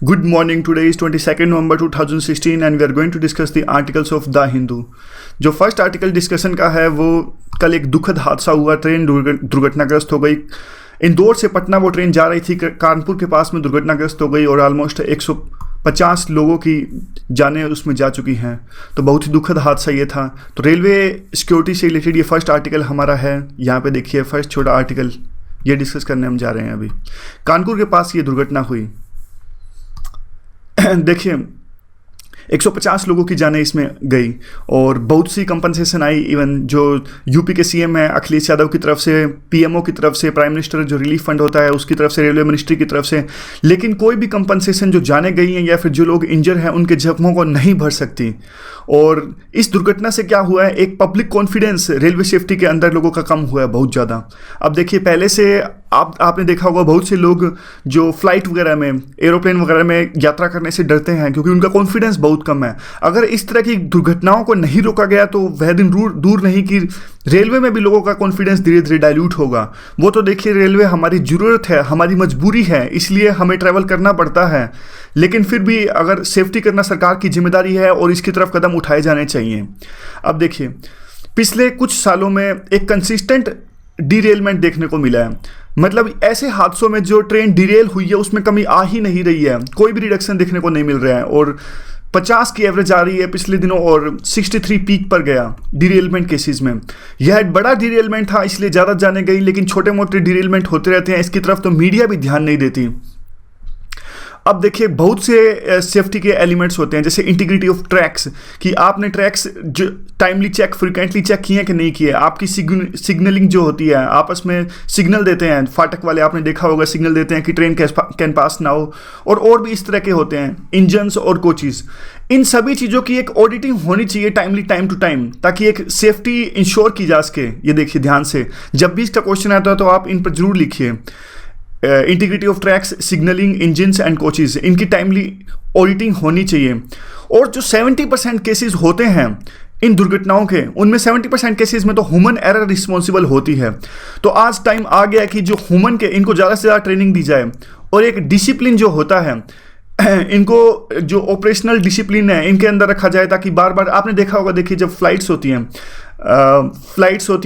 Good morning. Today is 22nd November 2016 and we are going to discuss the articles of The Hindu. जो first article discussion का है वो कल एक दुखद हादसा हुआ, ट्रेन दुर्घटनाग्रस्त हो गई। इंदौर से पटना वो ट्रेन जा रही थी, कानपुर के पास में दुर्घटनाग्रस्त हो गई और ऑलमोस्ट 150 लोगों की जानें उसमें जा चुकी हैं। तो बहुत ही दुखद हादसा ये था। तो रेलवे सिक्योरिटी से रिलेटेड ये फर्स्ट आर्टिकल हमारा है। यहाँ पे देखिए फर्स्ट छोटा आर्टिकल ये डिस्कस करने हम जा रहे हैं। अभी कानपुर के पास ये दुर्घटना हुई। देखिए 150 लोगों की जानें इसमें गई और बहुत सी कंपनसेशन आई। इवन जो यूपी के सीएम है अखिलेश यादव की तरफ से, पीएमओ की तरफ से, प्राइम मिनिस्टर जो रिलीफ फंड होता है उसकी तरफ से, रेलवे मिनिस्ट्री की तरफ से, लेकिन कोई भी कंपनसेशन जो जानें गई हैं या फिर जो लोग इंजर हैं उनके जख्मों को नहीं भर सकती। और इस दुर्घटना से क्या हुआ है, एक पब्लिक कॉन्फिडेंस रेलवे सेफ्टी के अंदर लोगों का कम हुआ है बहुत ज़्यादा। अब देखिए पहले से आपने देखा होगा बहुत से लोग जो फ्लाइट वगैरह में, एरोप्लेन वगैरह में यात्रा करने से डरते हैं क्योंकि उनका कॉन्फिडेंस बहुत कम है। अगर इस तरह की दुर्घटनाओं को नहीं रोका गया तो वह दिन दूर नहीं कि रेलवे में भी लोगों का कॉन्फिडेंस धीरे धीरे डाइल्यूट होगा। वो तो देखिए रेलवे हमारी ज़रूरत है, हमारी मजबूरी है, इसलिए हमें ट्रैवल करना पड़ता है। लेकिन फिर भी अगर सेफ्टी करना सरकार की जिम्मेदारी है और इसकी तरफ कदम उठाए जाने चाहिए। अब देखिए पिछले कुछ सालों में एक कंसिस्टेंट डीरेलमेंट देखने को मिला है। मतलब ऐसे हादसों में जो ट्रेन डिरेल हुई है उसमें कमी आ ही नहीं रही है, कोई भी रिडक्शन देखने को नहीं मिल रहा है। और 50 की एवरेज आ रही है पिछले दिनों और 63 पीक पर गया डिरेलमेंट केसेस में। यह एक बड़ा डिरेलमेंट था इसलिए ज़्यादा जाने गई, लेकिन छोटे मोटे डिरेलमेंट होते रहते हैं, इसकी तरफ तो मीडिया भी ध्यान नहीं देती। अब देखिए बहुत से सेफ्टी के एलिमेंट्स होते हैं जैसे इंटीग्रिटी ऑफ ट्रैक्स, कि आपने ट्रैक्स जो टाइमली चेक, फ्रिक्वेंटली चेक किए हैं कि नहीं किए। आपकी सिग्नलिंग जो होती है, आपस में सिग्नल देते हैं, फाटक वाले आपने देखा होगा सिग्नल देते हैं कि ट्रेन कैन पास ना हो। और भी इस तरह के होते हैं इंजन्स और कोचेस। इन सभी चीज़ों की एक ऑडिटिंग होनी चाहिए टाइमली, टाइम टू टाइम, ताकि एक सेफ्टी इंश्योर की जा सके। ये देखिए ध्यान से, जब भी इसका क्वेश्चन आता है तो आप इन पर जरूर लिखिए। Integrity of tracks, signalling, engines and coaches, इनकी टाइमली ऑडिटिंग होनी चाहिए। और जो 70% केसेस होते हैं इन दुर्घटनाओं के, उनमें 70% केसेस में तो ह्यूमन एरर रिस्पॉन्सिबल होती है। तो आज टाइम आ गया कि जो ह्यूमन के, इनको ज़्यादा से ज़्यादा ट्रेनिंग दी जाए और एक डिसिप्लिन जो होता है इनको, जो ऑपरेशनल डिसिप्लिन है इनके अंदर रखा जाए, ताकि बार बार आपने देखा होगा, देखिए जब फ्लाइट्स होती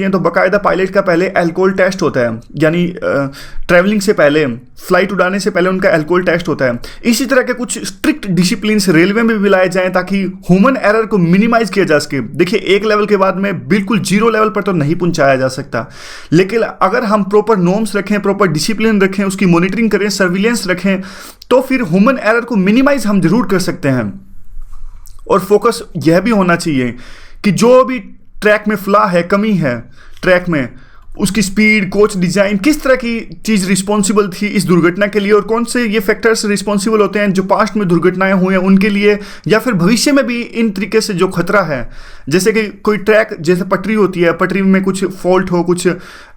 हैं तो बाकायदा पायलट का पहले अल्कोहल टेस्ट होता है, यानी ट्रैवलिंग से पहले, फ्लाइट उड़ाने से पहले उनका अल्कोहल टेस्ट होता है। इसी तरह के कुछ स्ट्रिक्ट डिसिप्लिन रेलवे में भी लाए जाएं ताकि ह्यूमन एरर को मिनिमाइज किया जा सके। देखिए एक लेवल के बाद में बिल्कुल जीरो लेवल पर तो नहीं पहुंचाया जा सकता, लेकिन अगर हम प्रॉपर नॉर्म्स रखें, प्रॉपर डिसिप्लिन रखें, उसकी मॉनिटरिंग करें, सर्विलेंस रखें, तो फिर ह्यूमन एरर को मिनिमाइज हम जरूर कर सकते हैं। और फोकस यह भी होना चाहिए कि जो भी ट्रैक में फ्लॉ है, कमी है ट्रैक में, उसकी स्पीड, कोच डिज़ाइन, किस तरह की चीज़ रिस्पॉन्सिबल थी इस दुर्घटना के लिए और कौन से ये फैक्टर्स रिस्पॉन्सिबल होते हैं जो पास्ट में दुर्घटनाएं हुई हैं उनके लिए, या फिर भविष्य में भी इन तरीके से जो खतरा है। जैसे कि कोई ट्रैक, जैसे पटरी होती है, पटरी में कुछ फॉल्ट हो, कुछ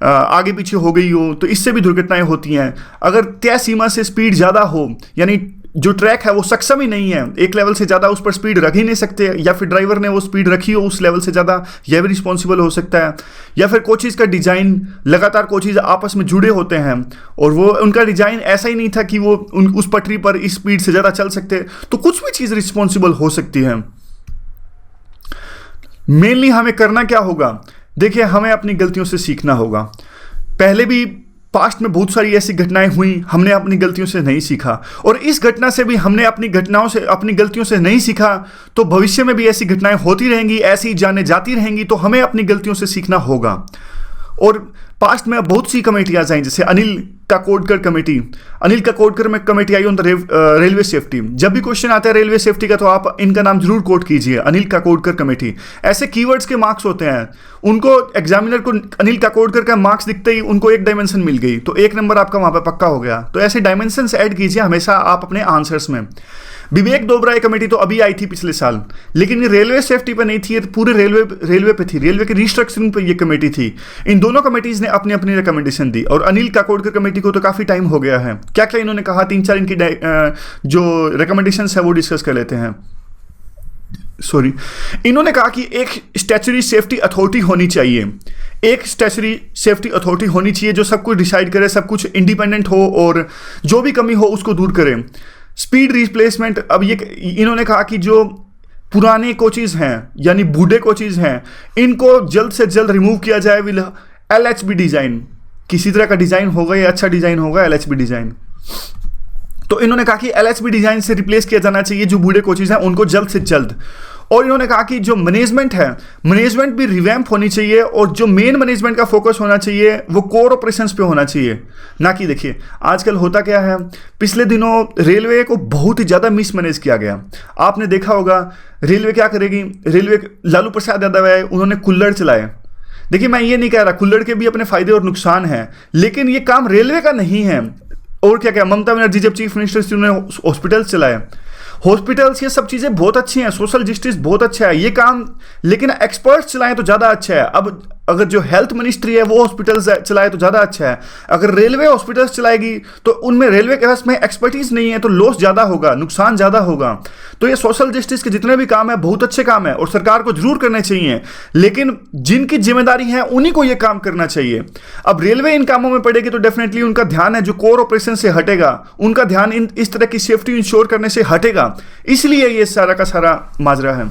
आगे पीछे हो गई हो, तो इससे भी दुर्घटनाएं होती हैं। अगर तय सीमा से स्पीड ज़्यादा हो, यानी जो ट्रैक है वो सक्षम ही नहीं है, एक लेवल से ज़्यादा उस पर स्पीड रख ही नहीं सकते, या फिर ड्राइवर ने वो स्पीड रखी हो उस लेवल से ज़्यादा, यह भी रिस्पॉन्सिबल हो सकता है। या फिर कोचेज़ का डिज़ाइन, लगातार कोचेज़ आपस में जुड़े होते हैं और वो उनका डिज़ाइन ऐसा ही नहीं था कि वो उस पटरी पर इस स्पीड से ज़्यादा चल सकते, तो कुछ भी चीज़ रिस्पॉन्सिबल हो सकती है। मेनली हमें करना क्या होगा, देखिए हमें अपनी गलतियों से सीखना होगा। पहले भी पास्ट में बहुत सारी ऐसी घटनाएं हुई, हमने अपनी गलतियों से नहीं सीखा, और इस घटना से भी हमने अपनी गलतियों से नहीं सीखा, तो भविष्य में भी ऐसी घटनाएं होती रहेंगी, ऐसी जाने जाती रहेंगी। तो हमें अपनी गलतियों से सीखना होगा। और पास्ट में बहुत सी कमेटियाँ आई, जैसे अनिल काकोडकर में committee I on the railway safety. जब भी क्वेश्चन आता है रेलवे सेफ्टी का तो आप इनका नाम जरूर कोट कीजिए, अनिल काकोडकर कमेटी। ऐसे कीवर्ड्स के मार्क्स होते हैं, उनको एग्जामिनर को अनिल काकोडकर का मार्क्स दिखते ही उनको एक डायमेंशन मिल गई तो 1 नंबर आपका वहाँ पर पक्का हो गया। तो ऐसे डायमेंशंस ऐड कीजिए हमेशा आप अपने आंसर्स में। विवेक दोबराय कमेटी तो अभी आई थी पिछले साल, लेकिन ये रेलवे सेफ्टी पर नहीं थी, ये पूरे रेलवे पे थी, रेलवे की रिस्ट्रक्चरिंग पर ये कमेटी थी। इन दोनों कमेटीज ने अपनी अपनी रिकमेंडेशन दी और अनिल काकोडकर कमेटी को तो काफ़ी टाइम हो गया है। क्या क्या इन्होंने कहा, 3-4 इनकी जो रिकमेंडेशन है वो डिस्कस कर लेते हैं। इन्होंने कहा कि एक स्टैच्यूटरी सेफ्टी अथॉरिटी होनी चाहिए, एक स्टैच्यूटरी सेफ्टी अथॉरिटी होनी चाहिए जो सब कुछ डिसाइड करे, सब कुछ इंडिपेंडेंट हो और जो भी कमी हो उसको दूर करे। स्पीड रिप्लेसमेंट, अब ये इन्होंने कहा कि जो पुराने कोचेज हैं यानी बूढ़े कोचेज हैं, इनको जल्द से जल्द रिमूव किया जाए विद LHB डिजाइन। किसी तरह का डिजाइन होगा या अच्छा डिजाइन होगा, LHB डिजाइन। तो इन्होंने कहा कि LHB डिजाइन से रिप्लेस किया जाना चाहिए जो बूढ़े कोचेज हैं उनको जल्द से जल्द। और इन्होंने कहा कि जो मैनेजमेंट है, मैनेजमेंट भी रिवैम्प होनी चाहिए और जो मेन मैनेजमेंट का फोकस होना चाहिए वो कोर ऑपरेशंस पे होना चाहिए, ना कि देखिए आजकल होता क्या है, पिछले दिनों रेलवे को बहुत ही ज़्यादा मिसमैनेज किया गया। आपने देखा होगा रेलवे क्या करेगी, रेलवे लालू प्रसाद यादव है, उन्होंने कुल्हड़ चलाए। देखिए मैं ये नहीं कह रहा, कुल्हड़ के भी अपने फायदे और नुकसान हैं, लेकिन ये काम रेलवे का नहीं है। और क्या क्या, ममता बनर्जी जब चीफ मिनिस्टर थी उन्होंने हॉस्पिटल चलाए, हॉस्पिटल्स, ये सब चीज़ें बहुत अच्छी हैं, सोशल जस्टिस बहुत अच्छा है ये काम, लेकिन एक्सपर्ट्स चलाएं तो ज़्यादा अच्छा है। अब अगर जो हेल्थ मिनिस्ट्री है वो हॉस्पिटल्स चलाए तो ज़्यादा अच्छा है, अगर रेलवे हॉस्पिटल्स चलाएगी तो उनमें रेलवे के पास में एक्सपर्टीज नहीं है तो लॉस ज़्यादा होगा, नुकसान ज़्यादा होगा। तो ये सोशल जस्टिस के जितने भी काम है बहुत अच्छे काम है और सरकार को जरूर करने चाहिए, लेकिन जिनकी जिम्मेदारी है उन्हीं को ये काम करना चाहिए। अब रेलवे इन कामों में पड़ेगी तो डेफिनेटली उनका ध्यान है जो कोर ऑपरेशन से हटेगा, उनका ध्यान इस तरह की सेफ्टी इंश्योर करने से हटेगा, इसलिए ये सारा का सारा माजरा है।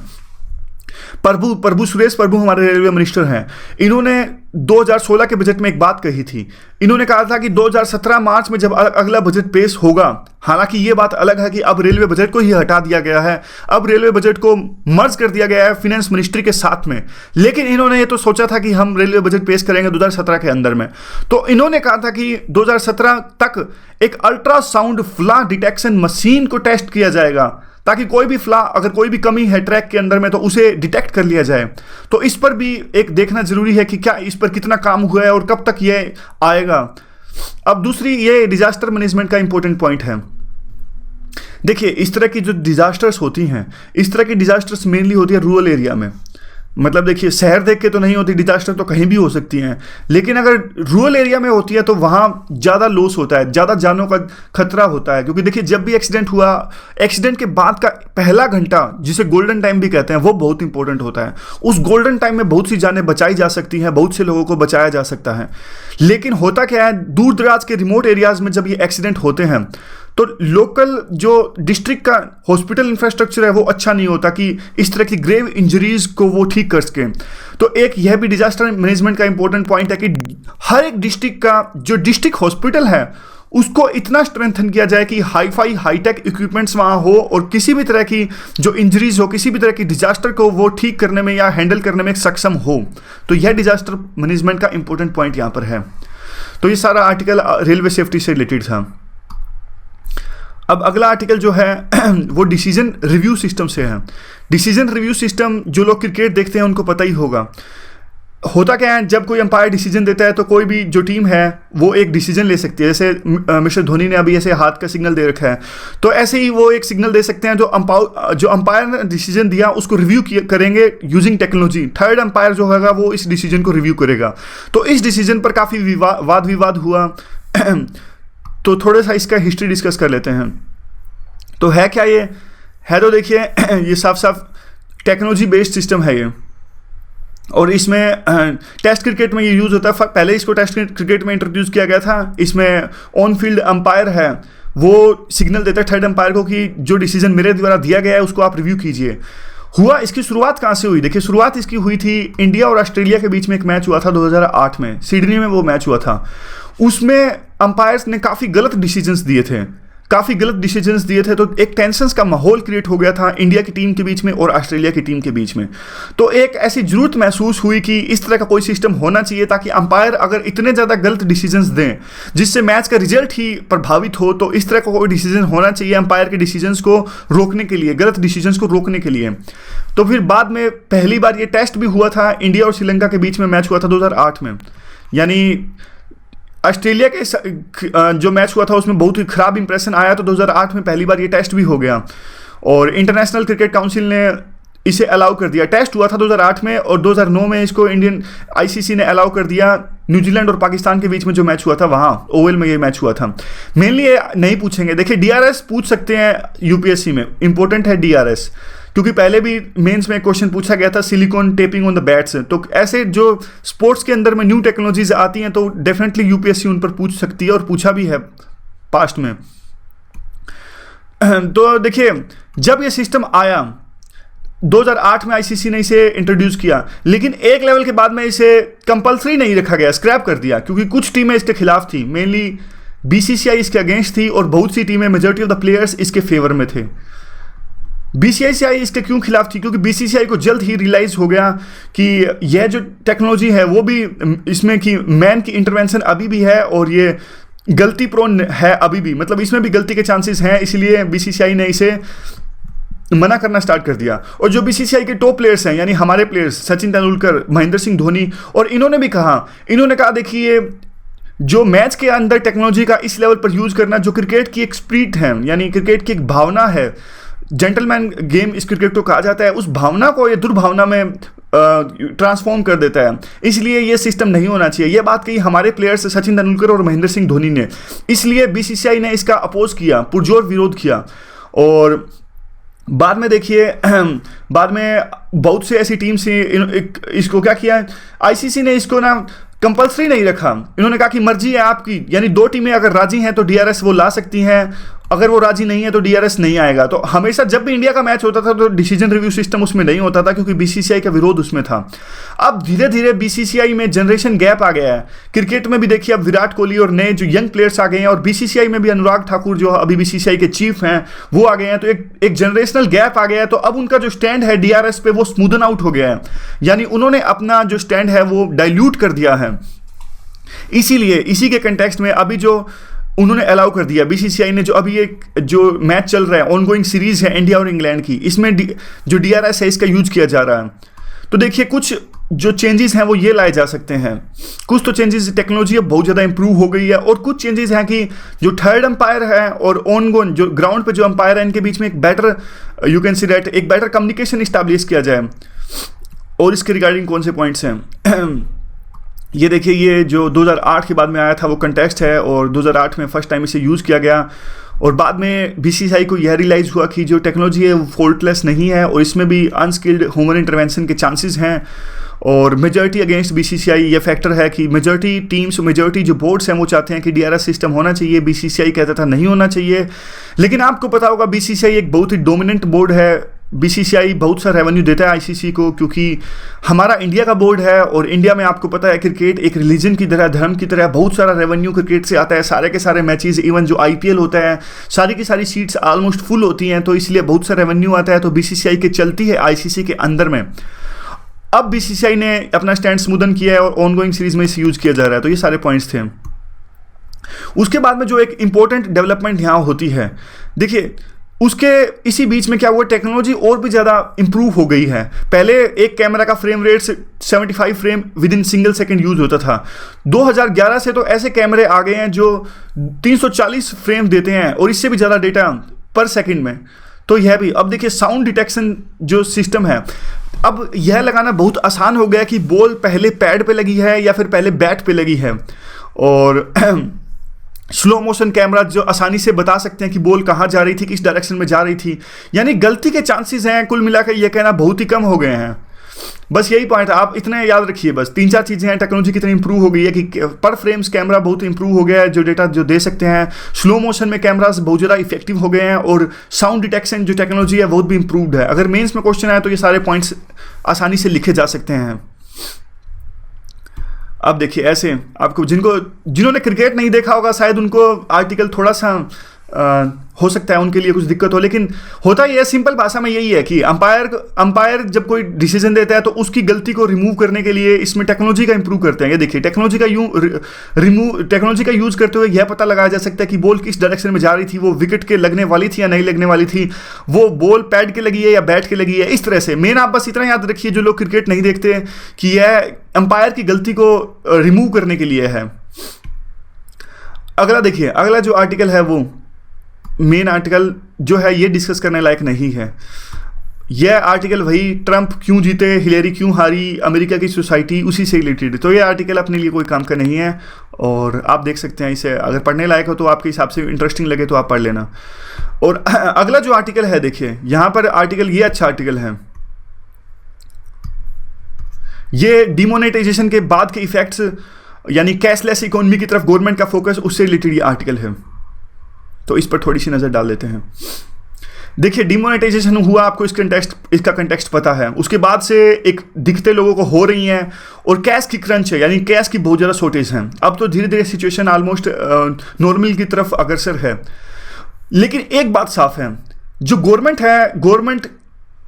प्रभु सुरेश प्रभु हमारे रेलवे मिनिस्टर हैं, इन्होंने 2016 के बजट में एक बात कही थी। इन्होंने कहा था कि 2017 मार्च में जब अगला बजट पेश होगा, हालांकि ये बात अलग है कि अब रेलवे बजट को ही हटा दिया गया है, अब रेलवे बजट को मर्ज कर दिया गया है फाइनेंस मिनिस्ट्री के साथ में, लेकिन इन्होंने ये तो सोचा था कि हम रेलवे बजट पेश करेंगे 2017 के अंदर में। तो इन्होंने कहा था कि 2017 तक एक अल्ट्रासाउंड फ्ला डिटेक्शन मशीन को टेस्ट किया जाएगा, ताकि कोई भी फ्ला, अगर कोई भी कमी है ट्रैक के अंदर में तो उसे डिटेक्ट कर लिया जाए। तो इस पर भी एक देखना जरूरी है कि क्या इस पर कितना काम हुआ है और कब तक ये आएगा। अब दूसरी ये डिजास्टर मैनेजमेंट का इंपॉर्टेंट पॉइंट है। देखिए इस तरह की जो डिजास्टर्स होती हैं, इस तरह की डिजास्टर्स मेनली होती है रूरल एरिया में। मतलब देखिए शहर देख के तो नहीं होती, डिजास्टर तो कहीं भी हो सकती हैं, लेकिन अगर रूरल एरिया में होती है तो वहाँ ज़्यादा लॉस होता है, ज़्यादा जानों का खतरा होता है। क्योंकि देखिए जब भी एक्सीडेंट हुआ, एक्सीडेंट के बाद का पहला घंटा जिसे गोल्डन टाइम भी कहते हैं वो बहुत इंपॉर्टेंट होता है। उस गोल्डन टाइम में बहुत सी जानें बचाई जा सकती हैं, बहुत से लोगों को बचाया जा सकता है। लेकिन होता क्या है, दूर दराज के रिमोट एरियाज़ में जब ये एक्सीडेंट होते हैं तो लोकल जो डिस्ट्रिक्ट का हॉस्पिटल इंफ्रास्ट्रक्चर है वो अच्छा नहीं होता कि इस तरह की ग्रेव इंजरीज को वो ठीक कर सकें। तो एक यह भी डिजास्टर मैनेजमेंट का इंपॉर्टेंट पॉइंट है कि हर एक डिस्ट्रिक्ट का जो डिस्ट्रिक्ट हॉस्पिटल है उसको इतना स्ट्रेंथन किया जाए कि हाईफाई हाईटेक इक्विपमेंट्स वहाँ हो और किसी भी तरह की जो इंजरीज हो, किसी भी तरह की डिजास्टर को वो ठीक करने में या हैंडल करने में सक्षम हो। तो यह डिजास्टर मैनेजमेंट का इंपॉर्टेंट पॉइंट यहाँ पर है। तो ये सारा आर्टिकल रेलवे सेफ्टी से रिलेटेड था। अब अगला आर्टिकल जो है वो डिसीजन रिव्यू सिस्टम से है। डिसीजन रिव्यू सिस्टम जो लोग क्रिकेट देखते हैं उनको पता ही होगा। होता क्या है, जब कोई अंपायर डिसीजन देता है तो कोई भी जो टीम है वो एक डिसीजन ले सकती है। जैसे मिस्टर धोनी ने अभी ऐसे हाथ का सिग्नल दे रखा है, तो ऐसे ही वो एक सिग्नल दे सकते हैं। जो अंपायर ने डिसीजन दिया उसको रिव्यू करेंगे यूजिंग टेक्नोलॉजी। थर्ड अंपायर जो होगा वो इस डिसीजन को रिव्यू करेगा। तो इस डिसीजन पर काफ़ी वाद विवाद हुआ तो थोड़ा सा इसका हिस्ट्री डिस्कस कर लेते हैं। तो है क्या ये है, तो देखिए ये साफ साफ टेक्नोलॉजी बेस्ड सिस्टम है ये, और इसमें टेस्ट क्रिकेट में ये यूज़ होता है। पहले इसको टेस्ट क्रिकेट में इंट्रोड्यूस किया गया था। इसमें ऑन फील्ड अंपायर है वो सिग्नल देता है थर्ड अंपायर को कि जो डिसीजन मेरे द्वारा दिया गया है उसको आप रिव्यू कीजिए। हुआ, इसकी शुरुआत कहाँ से हुई? देखिए शुरुआत इसकी हुई थी इंडिया और ऑस्ट्रेलिया के बीच में एक मैच हुआ था 2008 में, सिडनी में वो मैच हुआ था। उसमें अंपायर्स ने काफ़ी गलत डिसीजंस दिए थे, तो एक टेंशंस का माहौल क्रिएट हो गया था इंडिया की टीम के बीच में और ऑस्ट्रेलिया की टीम के बीच में। तो एक ऐसी जरूरत महसूस हुई कि इस तरह का कोई सिस्टम होना चाहिए ताकि अंपायर अगर इतने ज़्यादा गलत डिसीजंस दें जिससे मैच का रिजल्ट ही प्रभावित हो, तो इस तरह का कोई डिसीजन होना चाहिए अंपायर के डिसीजंस को रोकने के लिए, गलत डिसीजंस को रोकने के लिए। तो फिर बाद में पहली बार ये टेस्ट भी हुआ था, इंडिया और श्रीलंका के बीच में मैच हुआ था 2008 में। यानी ऑस्ट्रेलिया के जो मैच हुआ था उसमें बहुत ही खराब इंप्रेशन आया, तो 2008 में पहली बार ये टेस्ट भी हो गया और इंटरनेशनल क्रिकेट काउंसिल ने इसे अलाउ कर दिया। टेस्ट हुआ था 2008 में और 2009 में इसको इंडियन आईसीसी ने अलाउ कर दिया। न्यूजीलैंड और पाकिस्तान के बीच में जो मैच हुआ था वहाँ ओवल में ये मैच हुआ था। मेनली ये नहीं पूछेंगे, देखिए डीआरएस पूछ सकते हैं यूपीएससी में, इंपॉर्टेंट है डीआरएस, क्योंकि पहले भी मेंस में क्वेश्चन पूछा गया था silicon tapping on the bats. तो ऐसे जो स्पोर्ट्स के अंदर में न्यू टेक्नोलॉजीज आती हैं तो डेफिनेटली यूपीएससी उन पर पूछ सकती है और पूछा भी है पास्ट में। तो देखिए, जब ये सिस्टम आया 2008 में आईसीसी ने इसे इंट्रोड्यूस किया, लेकिन एक लेवल के बाद में इसे कंपलसरी नहीं रखा गया, स्क्रैप कर दिया, क्योंकि कुछ टीमें इसके खिलाफ थी, मेनली बीसीसीआई इसके अगेंस्ट थी और बहुत सी टीमें, मेजॉरिटी ऑफ द प्लेयर्स इसके फेवर में थे। बीसीसीआई इसके क्यों खिलाफ थी? क्योंकि बीसीसीआई को जल्द ही रियलाइज हो गया कि यह जो टेक्नोलॉजी है वो भी इसमें कि मैन की इंटरवेंशन अभी भी है और ये गलती प्रोन है अभी भी, मतलब इसमें भी गलती के चांसेस हैं, इसलिए बीसीसीआई ने इसे मना करना स्टार्ट कर दिया। और जो बीसीसीआई के टॉप प्लेयर्स हैं, यानी हमारे प्लेयर्स सचिन तेंदुलकर, महेंद्र सिंह धोनी, और इन्होंने कहा देखिए, जो मैच के अंदर टेक्नोलॉजी का इस लेवल पर यूज करना, जो क्रिकेट की एक स्पिरिट है, यानी क्रिकेट की एक भावना है, जेंटलमैन गेम इस क्रिकेट को कहा जाता है, उस भावना को ये दुर्भावना में ट्रांसफॉर्म कर देता है, इसलिए ये सिस्टम नहीं होना चाहिए। ये बात कही हमारे प्लेयर्स सचिन तेंदुलकर और महेंद्र सिंह धोनी ने, इसलिए बीसीसीआई ने इसका अपोज किया, पुरजोर विरोध किया। और बाद में देखिए, बाद में बहुत से ऐसी टीम्स इसको क्या किया, आईसीसी ने इसको ना कंपलसरी नहीं रखा, इन्होंने कहा कि मर्जी है आपकी, यानी दो टीमें अगर राजी हैं तो डीआरएस वो ला सकती हैं, अगर वो राजी नहीं है तो डीआरएस नहीं आएगा। तो हमेशा जब भी इंडिया का मैच होता था तो डिसीजन रिव्यू सिस्टम उसमें नहीं होता था, क्योंकि बीसीसीआई का विरोध उसमें था। अब धीरे धीरे बीसीसीआई में जनरेशन गैप आ गया है। क्रिकेट में भी देखिए, अब विराट कोहली और नए जो यंग प्लेयर्स आ गए हैं, और बीसीसीआई में भी अनुराग ठाकुर जो अभी बीसीसीआई के चीफ हैं वो आ गए हैं, तो एक जनरेशनल गैप आ गया है। तो अब उनका जो स्टैंड है डीआरएस पे वो स्मूदन आउट हो गया है, यानी उन्होंने अपना जो स्टैंड है वो डाइल्यूट कर दिया है। इसीलिए इसी के कंटेक्स्ट में अभी जो उन्होंने अलाउ कर दिया बीसीसीआई ने, जो अभी एक जो मैच चल रहा है, ऑनगोइंग सीरीज है इंडिया और इंग्लैंड की, इसमें जो डीआरएस है इसका यूज किया जा रहा है। तो देखिए, कुछ जो चेंजेस हैं वो ये लाए जा सकते हैं। कुछ तो चेंजेस, टेक्नोलॉजी अब बहुत ज़्यादा इंप्रूव हो गई है, और कुछ चेंजेस हैं कि जो थर्ड अंपायर है और ऑनगोइंग जो ग्राउंड पे जो अंपायर है, इनके बीच में एक better, you can see that, एक बेटर कम्युनिकेशन इस्टेब्लिश किया जाए। और इसके रिगार्डिंग कौन से पॉइंट्स हैं, ये देखिए, ये जो 2008 के बाद में आया था वो कंटेक्स्ट है, और 2008 में फर्स्ट टाइम इसे यूज़ किया गया, और बाद में बीसीसीआई को यह रियलाइज़ हुआ कि जो टेक्नोलॉजी है वो फॉल्टलेस नहीं है, और इसमें भी अनस्किल्ड ह्यूमन इंटरवेंशन के चांसेस हैं। और मेजॉरिटी अगेंस्ट बीसीसीआई ये फैक्टर है कि मेजॉरिटी टीम्स, मेजॉरिटी जो बोर्ड्स हैं वो चाहते हैं कि डीआरएस सिस्टम होना चाहिए, बीसीसीआई कहता था नहीं होना चाहिए। लेकिन आपको पता होगा बीसीसीआई एक बहुत ही डोमिनेंट बोर्ड है, बीसीसीआई बहुत सा रेवेन्यू देता है आईसीसी को, क्योंकि हमारा इंडिया का बोर्ड है, और इंडिया में आपको पता है क्रिकेट एक रिलीजन की तरह, धर्म की तरह, बहुत सारा रेवेन्यू क्रिकेट से आता है। सारे के सारे मैचेस, इवन जो आईपीएल होता है, सारी की सारी सीट्स ऑलमोस्ट फुल होती हैं, तो इसलिए बहुत सा रेवेन्यू आता है, तो बीसीसीआई के चलती है आईसीसी के अंदर में। अब बीसीसीआई ने अपना स्टैंड स्मूदन किया है और ऑनगोइंग सीरीज में इसे यूज किया जा रहा है। तो ये सारे पॉइंट्स थे। उसके बाद में जो एक इंपॉर्टेंट डेवलपमेंट यहाँ होती है, देखिए, उसके इसी बीच में क्या हुआ, टेक्नोलॉजी और भी ज़्यादा इंप्रूव हो गई है। पहले एक कैमरा का frame rate 75 frame with in single second use होता था। 2011 से तो ऐसे कैमरे आ गए हैं जो 340 फ्रेम देते हैं, और इससे भी ज़्यादा डेटा पर सेकंड में। तो यह भी, अब देखिए, साउंड डिटेक्शन जो सिस्टम है, अब यह लगाना बहुत आसान हो गया कि बॉल पहले पैड पे लगी है या फिर पहले बैट पे लगी है, और स्लो मोशन कैमरा जो आसानी से बता सकते हैं कि बॉल कहाँ जा रही थी, किस डायरेक्शन में जा रही थी, यानी गलती के चांसेस हैं कुल मिलाकर ये कहना बहुत ही कम हो गए हैं। बस यही पॉइंट आप इतने याद रखिए, बस 3-4 चीज़ें हैं। टेक्नोलॉजी कितनी इंप्रूव हो गई है कि पर फ्रेम्स कैमरा बहुत इंप्रूव हो गया है, जो डेटा जो दे सकते हैं। स्लो मोशन में कैमरास बहुत ज़्यादा इफेक्टिव हो गए हैं, और साउंड डिटेक्शन जो टेक्नोलॉजी है बहुत भी इंप्रूव्ड है। अगर मेंस में क्वेश्चन आए तो ये सारे पॉइंट्स आसानी से लिखे जा सकते हैं। अब देखिए, ऐसे आपको जिन्होंने क्रिकेट नहीं देखा होगा, शायद उनको आर्टिकल थोड़ा सा हो सकता है उनके लिए कुछ दिक्कत हो, लेकिन होता ये सिंपल भाषा में यही है कि अंपायर जब कोई डिसीजन देता है तो उसकी गलती को रिमूव करने के लिए इसमें टेक्नोलॉजी का इंप्रूव करते हैं। ये देखिए, टेक्नोलॉजी का यूज करते हुए यह पता लगाया जा सकता है कि बॉल किस डायरेक्शन में जा रही थी, वो विकेट के लगने वाली थी या नहीं लगने वाली थी, वो बॉल पैड के लगी है या बैट के लगी है। इस तरह से मेन आप बस इतना याद रखिए, जो लोग क्रिकेट नहीं देखते, कि यह अंपायर की गलती को रिमूव करने के लिए है। अगला देखिए, अगला जो आर्टिकल है वो मेन आर्टिकल जो है ये डिस्कस करने लायक नहीं है। यह आर्टिकल वही ट्रंप क्यों जीते, हिलेरी क्यों हारी, अमेरिका की सोसाइटी, उसी से रिलेटेड। तो ये आर्टिकल अपने लिए कोई काम का नहीं है, और आप देख सकते हैं इसे, अगर पढ़ने लायक हो तो आपके हिसाब से इंटरेस्टिंग लगे तो आप पढ़ लेना। और अगला जो आर्टिकल है, देखिए यहाँ पर आर्टिकल, ये अच्छा आर्टिकल है, ये डिमोनेटाइजेशन के बाद के इफेक्ट्स, यानी कैशलेस इकोनॉमी की तरफ गवर्नमेंट का फोकस, उससे रिलेटेड ये आर्टिकल है। तो इस पर थोड़ी सी नज़र डाल लेते हैं। देखिए डिमोनेटाइजेशन हुआ, आपको इसका कंटेक्स्ट पता है, उसके बाद से एक दिखते लोगों को हो रही हैं और कैश की क्रंच है, यानी कैश की बहुत ज़्यादा शॉर्टेज है। अब तो धीरे धीरे सिचुएशन ऑलमोस्ट नॉर्मल की तरफ अग्रसर है। लेकिन एक बात साफ है, जो गवर्नमेंट है, गवर्नमेंट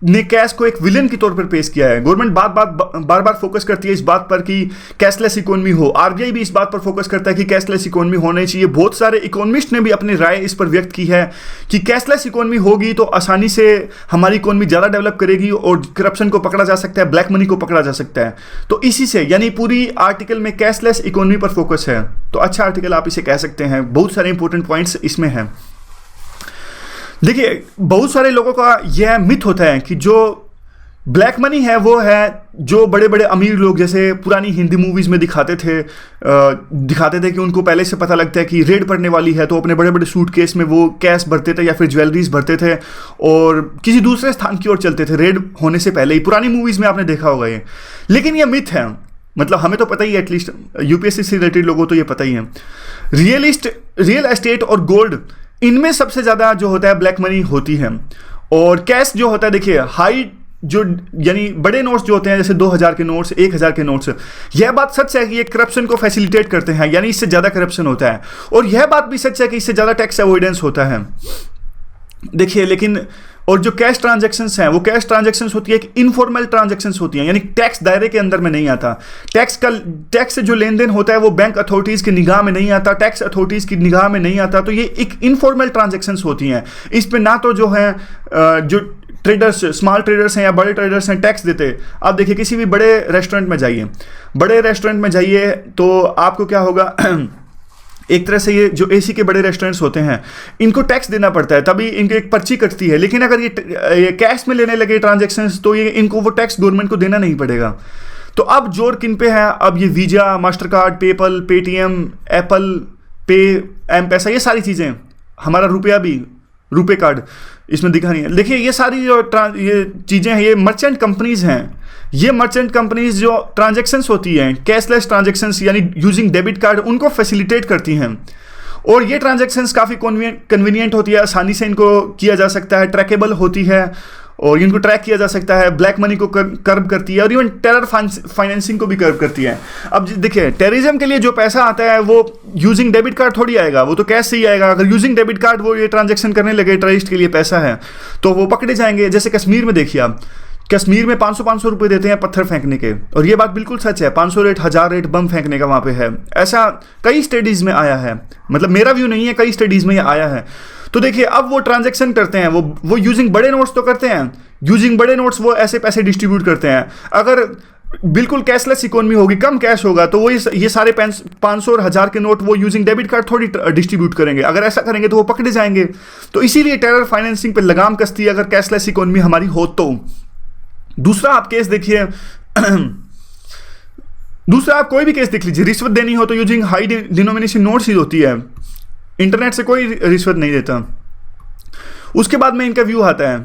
ने कैश को एक विलेन के तौर पर पेश किया है। गवर्नमेंट बार बार फोकस करती है इस बात पर कि कैशलेस इकोनॉमी हो। आरबीआई भी इस बात पर फोकस करता है कि कैशलेस इकोनॉमी होनी चाहिए। बहुत सारे इकोनॉमिस्ट ने भी अपनी राय इस पर व्यक्त की है कि कैशलेस इकोनॉमी होगी तो आसानी से हमारी इकोनॉमी ज़्यादा डेवलप करेगी और करप्शन को पकड़ा जा सकता है, ब्लैक मनी को पकड़ा जा सकता है। तो इसी से, यानी पूरी आर्टिकल में कैशलेस इकोनॉमी पर फोकस है, तो अच्छा आर्टिकल आप इसे कह सकते हैं। बहुत सारे इंपॉर्टेंट पॉइंट्स इसमें हैं। देखिए, बहुत सारे लोगों का यह मिथ होता है कि जो ब्लैक मनी है वो है जो बड़े बड़े अमीर लोग, जैसे पुरानी हिंदी मूवीज़ में दिखाते थे कि उनको पहले से पता लगता है कि रेड पड़ने वाली है, तो अपने बड़े बड़े सूटकेस में वो कैश भरते थे या फिर ज्वेलरीज भरते थे और किसी दूसरे स्थान की ओर चलते थे रेड होने से पहले ही। पुरानी मूवीज़ में आपने देखा होगा ये। लेकिन ये मिथ है, मतलब हमें तो पता ही है, एटलीस्ट यूपीएससी से रिलेटेड लोगों तो ये पता ही है। रियल एस्टेट और गोल्ड, इनमें सबसे ज़्यादा जो होता है ब्लैक मनी होती है। और कैश जो होता है, देखिए हाई जो, यानी बड़े नोट्स जो होते हैं, जैसे 2000 के नोट्स, 1000 के नोट्स, यह बात सच है कि ये करप्शन को फैसिलिटेट करते हैं, यानी इससे ज़्यादा करप्शन होता है। और यह बात भी सच है कि इससे ज़्यादा टैक्स अवॉइडेंस होता है। देखिए, लेकिन और जो कैश ट्रांजैक्शंस हैं, वो कैश ट्रांजैक्शंस होती है एक इनफॉर्मल ट्रांजैक्शंस होती हैं, यानी टैक्स दायरे के अंदर में नहीं आता। टैक्स से जो लेन देन होता है वो बैंक अथॉरिटीज़ की निगाह में नहीं आता, टैक्स अथॉरिटीज़ की निगाह में नहीं आता। तो ये एक इनफॉर्मल ट्रांजैक्शंस होती हैं। इस पर ना तो जो है जो ट्रेडर्स, स्मॉल ट्रेडर्स हैं या बड़े ट्रेडर्स हैं, टैक्स देते। आप देखिए, किसी भी बड़े रेस्टोरेंट में जाइए तो आपको क्या होगा एक तरह से ये जो एसी के बड़े रेस्टोरेंट्स होते हैं, इनको टैक्स देना पड़ता है, तभी इनकी एक पर्ची कटती है। लेकिन अगर ये कैश में लेने लगे ट्रांजैक्शंस, तो ये इनको वो टैक्स गवर्नमेंट को देना नहीं पड़ेगा। तो अब जोर किन पे है? अब ये visa, master card, PayPal, Paytm, Apple पे, एम पैसा, ये सारी चीज़ें, हमारा रुपया भी, रुपे कार्ड इसमें दिखा नहीं है। देखिए, ये सारी जो ये चीज़ें हैं, ये मर्चेंट कंपनीज हैं। ये मर्चेंट कंपनीज जो ट्रांजैक्शंस होती हैं, कैशलेस ट्रांजैक्शंस यानी यूजिंग डेबिट कार्ड, उनको फैसिलिटेट करती हैं। और ये ट्रांजैक्शंस काफ़ी कन्वीनियंट होती है, आसानी से इनको किया जा सकता है, ट्रैकेबल होती है और इनको ट्रैक किया जा सकता है। ब्लैक मनी को कर्ब करती है और इवन टेरर फाइनेंसिंग को भी कर्ब करती है। अब देखिए, टेररिज्म के लिए जो पैसा आता है वो यूजिंग डेबिट कार्ड थोड़ी आएगा, वो तो कैश से ही आएगा। अगर यूजिंग डेबिट कार्ड वो ये ट्रांजैक्शन करने लगे, टेररिस्ट के लिए पैसा है, तो वो पकड़े जाएंगे। जैसे कश्मीर में देखिए, आप कश्मीर में 500 रुपए देते हैं पत्थर फेंकने के, और ये बात बिल्कुल सच है। 500 रेट, 1000 रेट बम फेंकने का वहाँ पे है। ऐसा कई स्टडीज़ में आया है, मतलब मेरा व्यू नहीं है, कई स्टडीज़ में ये आया है। तो देखिए, अब वो ट्रांजैक्शन करते हैं, वो यूजिंग बड़े नोट्स तो करते हैं, यूजिंग बड़े नोट्स वो ऐसे पैसे डिस्ट्रीब्यूट करते हैं। अगर बिल्कुल कैशलेस इकोनॉमी होगी, कम कैश होगा, तो वो ये सारे 500 और 1000 के नोट वो यूजिंग डेबिट कार्ड थोड़ी डिस्ट्रीब्यूट करेंगे। अगर ऐसा करेंगे तो वो पकड़े जाएंगे। तो इसीलिए टेरर फाइनेंसिंग पे लगाम कसती है अगर कैशलेस इकोनॉमी हमारी हो तो। दूसरा आप केस देखिए दूसरा आप कोई भी केस देख लीजिए, रिश्वत देनी हो तो यूजिंग हाई डिनोमिनेशन नोट्स ही होती है, इंटरनेट से कोई रिश्वत नहीं देता। उसके बाद में इनका व्यू आता है,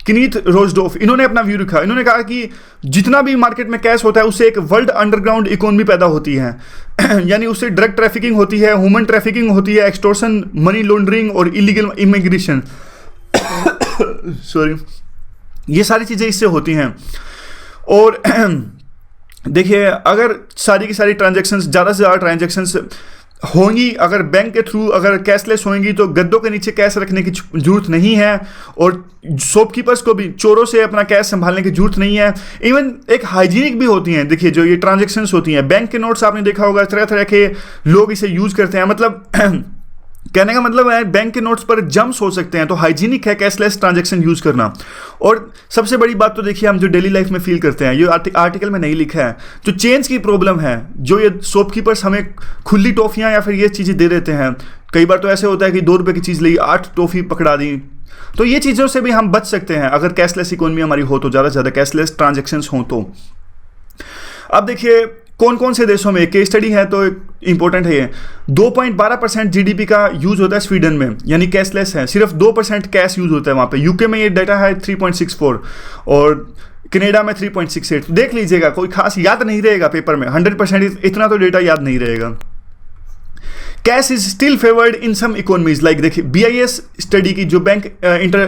किनीथ रोजडॉफ, इन्होंने अपना व्यू रखा। इन्होंने कहा कि जितना भी मार्केट में कैश होता है उससे एक वर्ल्ड अंडरग्राउंड इकोनॉमी पैदा होती है यानी उससे ड्रग ट्रैफिकिंग होती है, ह्यूमन ट्रैफिकिंग होती है, एक्सटॉर्शन, मनी लॉन्ड्रिंग और इलीगल इमिग्रेशन सॉरी, ये सारी चीज़ें इससे होती हैं। और देखिए, अगर सारी की सारी ट्रांजैक्शंस, ज़्यादा से ज़्यादा ट्रांजैक्शंस होंगी अगर बैंक के थ्रू, अगर कैशलेस होंगी, तो गद्दों के नीचे कैश रखने की जरूरत नहीं है और शॉपकीपर्स को भी, चोरों से अपना कैश संभालने की जरूरत नहीं है। इवन एक हाइजीनिक भी होती हैं। देखिए, जो ये ट्रांजैक्शंस होती हैं, बैंक के नोट्स आपने देखा होगा, तरह तरह के लोग इसे यूज़ करते हैं। मतलब कहने का मतलब है, बैंक के नोट्स पर जम्स हो सकते हैं, तो हाइजीनिक है कैशलेस ट्रांजैक्शन यूज़ करना। और सबसे बड़ी बात तो देखिए, हम जो डेली लाइफ में फील करते हैं, ये आर्टिकल में नहीं लिखा है, जो चेंज की प्रॉब्लम है, जो ये शॉपकीपर्स हमें खुली टॉफ़ियाँ या फिर ये चीज़ें दे देते हैं। कई बार तो ऐसे होता है कि 2 रुपये की चीज़ ली, 8 टॉफ़ी पकड़ा दी। तो ये चीज़ों से भी हम बच सकते हैं अगर कैशलेस इकोनॉमी हमारी हो तो, ज़्यादा से ज़्यादा कैशलेस ट्रांजेक्शन्स हों तो। अब देखिए, कौन कौन से देशों में, केस स्टडी है तो इंपॉर्टेंट है ये। 2.12% जीडीपी का यूज़ होता है स्वीडन में, यानी कैशलेस है। सिर्फ 2% कैश यूज़ होता है वहाँ पे। यूके में ये डाटा है 3.64 और कनाडा में 3.68। देख लीजिएगा, कोई खास याद नहीं रहेगा पेपर में, 100% इतना तो डेटा याद नहीं रहेगा। Cash is still favoured in some economies, like देखिए BIS स्टडी की जो बैंक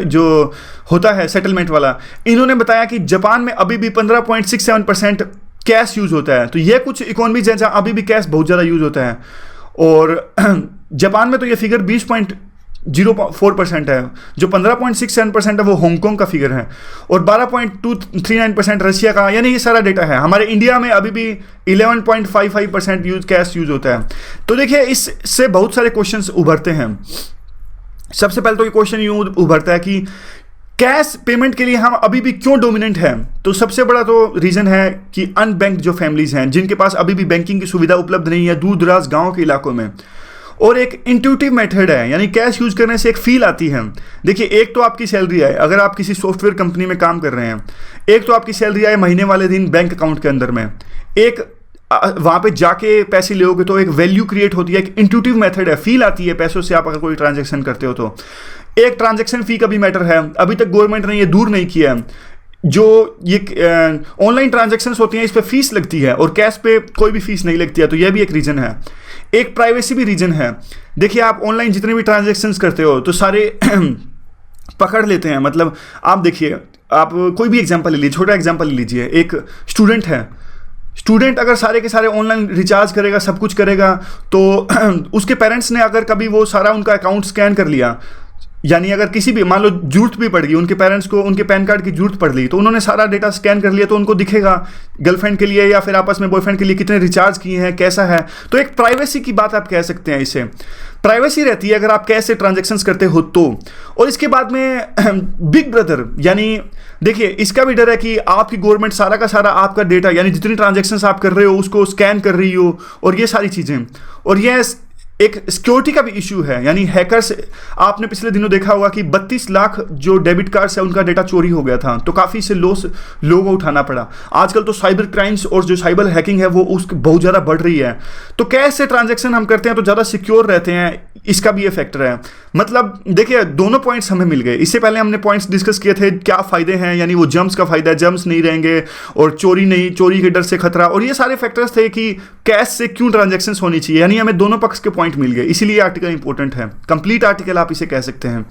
जो होता है सेटलमेंट वाला, इन्होंने बताया कि जापान में अभी भी 15.67% कैश यूज होता है। तो ये कुछ इकोनॉमीज हैं जहाँ अभी भी कैश बहुत ज़्यादा यूज होता है, और जापान में तो ये फिगर 20.04% है। जो 15.67% है वो हांगकांग का फिगर है, और 12.239% रशिया का। यानी ये सारा डेटा है। हमारे इंडिया में अभी भी 11.55% कैश यूज होता है। तो देखिए इससे बहुत सारे क्वेश्चंस उभरते हैं। सबसे पहले तो ये क्वेश्चन यूँ उभरता है कि कैश पेमेंट के लिए हम अभी भी क्यों डोमिनेंट हैं। तो सबसे बड़ा तो रीज़न है कि अनबैंक्ड जो फैमिलीज हैं, जिनके पास अभी भी बैंकिंग की सुविधा उपलब्ध नहीं है दूर दराज गाँव के इलाकों में, और एक इंट्यूटिव मेथड है, यानी कैश यूज करने से एक फील आती है। देखिए एक तो आपकी सैलरी आए, अगर आप किसी सॉफ्टवेयर कंपनी में काम कर रहे हैं, एक तो आपकी सैलरी आए महीने वाले दिन बैंक अकाउंट के अंदर में, एक वहाँ पे जाके पैसे लोगे तो एक वैल्यू क्रिएट होती है, एक इंट्यूटिव मेथड है, फील आती है पैसों से आप अगर कोई ट्रांजेक्शन करते हो तो। एक ट्रांजेक्शन फी का भी मैटर है, अभी तक गवर्नमेंट ने ये दूर नहीं किया है। जो ये ऑनलाइन ट्रांजेक्शन्स होती हैं इस पर फीस लगती है और कैश पे कोई भी फीस नहीं लगती है, तो यह भी एक रीज़न है। एक प्राइवेसी भी रीज़न है। देखिए आप ऑनलाइन जितने भी ट्रांजेक्शन्स करते हो तो सारे पकड़ लेते हैं। मतलब आप देखिए, आप कोई भी एग्जांपल ले लीजिए, छोटा एग्जांपल ले लीजिए, एक स्टूडेंट है, स्टूडेंट अगर सारे के सारे ऑनलाइन रिचार्ज करेगा, सब कुछ करेगा, तो उसके पेरेंट्स ने अगर कभी वो सारा उनका अकाउंट स्कैन कर लिया, यानी अगर किसी भी मान लो जरूरत भी पड़ गई, उनके पेरेंट्स को उनके पैन कार्ड की जरूरत पड़ गई, तो उन्होंने सारा डेटा स्कैन कर लिया, तो उनको दिखेगा गर्लफ्रेंड के लिए या फिर आपस में बॉयफ्रेंड के लिए कितने रिचार्ज किए हैं, कैसा है। तो एक प्राइवेसी की बात आप कह सकते हैं, इसे प्राइवेसी रहती है अगर आप कैसे ट्रांजेक्शन्स करते हो तो। और इसके बाद में बिग ब्रदर, यानी देखिए इसका भी डर है कि आपकी गवर्नमेंट सारा का सारा आपका डेटा, यानी जितनी ट्रांजेक्शन्स आप कर रहे हो उसको स्कैन कर रही हो, और ये सारी चीज़ें। और ये एक सिक्योरिटी का भी इशू है, यानी हैकर्स, आपने पिछले दिनों देखा होगा कि 32 लाख जो डेबिट कार्ड्स है उनका डेटा चोरी हो गया था, तो काफ़ी से लॉस लोगों को उठाना पड़ा। आजकल तो साइबर क्राइम्स और जो साइबर हैकिंग है वो उसकी बहुत ज़्यादा बढ़ रही है। तो कैश से ट्रांजैक्शन हम करते हैं तो ज़्यादा सिक्योर रहते हैं, इसका भी ये फैक्टर है। मतलब देखिए दोनों पॉइंट्स हमें मिल गए। इससे पहले हमने पॉइंट्स डिस्कस किए थे, क्या फ़ायदे हैं, यानी वो जम्स का फ़ायदा है, जम्स नहीं रहेंगे, और चोरी के डर से खतरा, और ये सारे फैक्टर्स थे कि कैश से क्यों ट्रांजैक्शंस होनी चाहिए। यानी हमें दोनों पक्ष के पॉइंट मिल गए, इसीलिए आर्टिकल इंपॉर्टेंट है। कंप्लीट आर्टिकल आप इसे कह सकते हैं।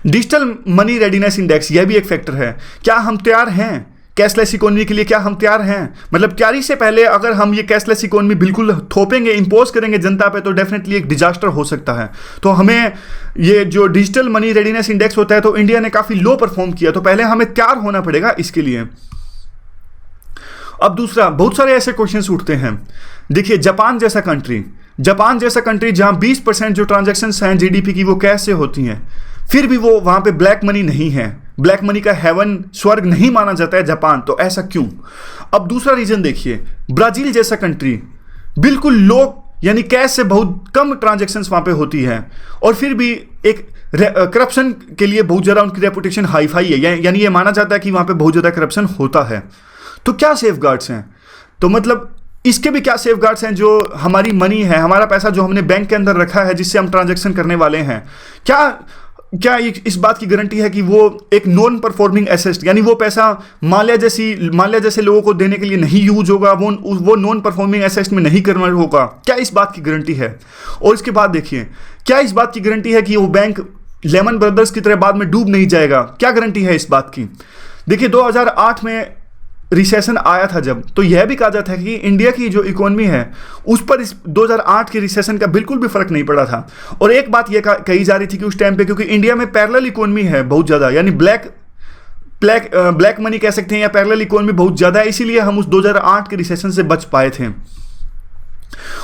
डिजिटल मनी रेडीनेस इंडेक्स, यह भी एक फैक्टर है। क्या हम तैयार हैं कैशलेस इकोनॉमी के लिए? क्या हम तैयार हैं? मतलब तैयारी से पहले अगर हम ये कैशलेस इकोनॉमी बिल्कुल थोपेंगे, इंपोज करेंगे जनता पे, तो डेफिनेटली एक डिजास्टर हो सकता है। तो हमें ये जो डिजिटल मनी रेडीनेस इंडेक्स होता है, तो इंडिया ने काफ़ी लो परफॉर्म किया, तो पहले हमें तैयार होना पड़ेगा इसके लिए। अब दूसरा, बहुत सारे ऐसे क्वेश्चंस उठते हैं। देखिए जापान जैसा कंट्री जहां 20% जो ट्रांजैक्शंस हैं जीडीपी की वो कैश से होती हैं, फिर भी वो वहां पे ब्लैक मनी नहीं है, ब्लैक मनी का हेवन, स्वर्ग नहीं माना जाता है जापान। तो ऐसा क्यों? अब दूसरा रीजन देखिए, ब्राजील जैसा कंट्री, बिल्कुल लो, यानी कैश से बहुत कम ट्रांजैक्शंस वहां पे होती है, और फिर भी एक करप्शन के लिए बहुत ज़्यादा उनकी रेपुटेशन हाई फाई है, यानी ये माना जाता है कि वहां पे बहुत ज़्यादा करप्शन होता है। तो क्या सेफगार्ड्स हैं? तो मतलब इसके भी क्या सेफगार्ड्स हैं? जो हमारी मनी है, हमारा पैसा जो हमने बैंक के अंदर रखा है, जिससे हम ट्रांजैक्शन करने वाले हैं, क्या इस बात की गारंटी है कि वो एक नॉन परफॉर्मिंग एसेट, यानी वो पैसा माल्या जैसे लोगों को देने के लिए नहीं यूज होगा, वो नॉन परफॉर्मिंग एसेट में नहीं कन्वर्ट होगा? क्या इस बात की गारंटी है? और इसके बाद देखिए, क्या इस बात की गारंटी है कि वो बैंक लेमन ब्रदर्स की तरह बाद में डूब नहीं जाएगा? क्या गारंटी है इस बात की? देखिए 2008 में रिसेशन आया था जब, तो यह भी कहा जाता है कि इंडिया की जो इकोनॉमी है उस पर इस 2008 के रिसेशन का बिल्कुल भी फर्क नहीं पड़ा था। और एक बात यह कही जा रही थी कि उस टाइम पे, क्योंकि इंडिया में पैरेलल इकोनॉमी है बहुत ज़्यादा, यानी ब्लैक मनी कह सकते हैं, या पैरेलल इकोनॉमी बहुत ज़्यादा है, इसीलिए हम उस 2008 के रिसेशन से बच पाए थे।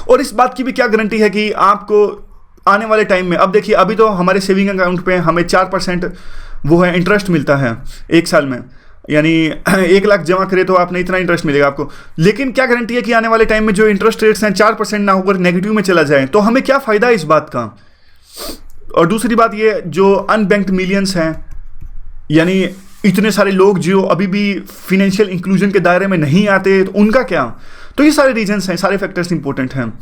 और इस बात की भी क्या गारंटी है कि आपको आने वाले टाइम में, अब देखिए अभी तो हमारे सेविंग अकाउंट पे हमें 4% वो है इंटरेस्ट मिलता है एक साल में, यानी 1 लाख जमा करें तो आपने इतना इंटरेस्ट मिलेगा आपको। लेकिन क्या गारंटी है कि आने वाले टाइम में जो इंटरेस्ट रेट्स हैं 4% ना होकर नेगेटिव में चला जाए? तो हमें क्या फ़ायदा है इस बात का? और दूसरी बात ये, जो अनबैंक्ड मिलियंस हैं, यानी इतने सारे लोग जो अभी भी फिनेंशियल इंक्लूजन के दायरे में नहीं आते, तो उनका क्या? तो ये सारे रीजन्स हैं, सारे फैक्टर्स इंपॉर्टेंट हैं।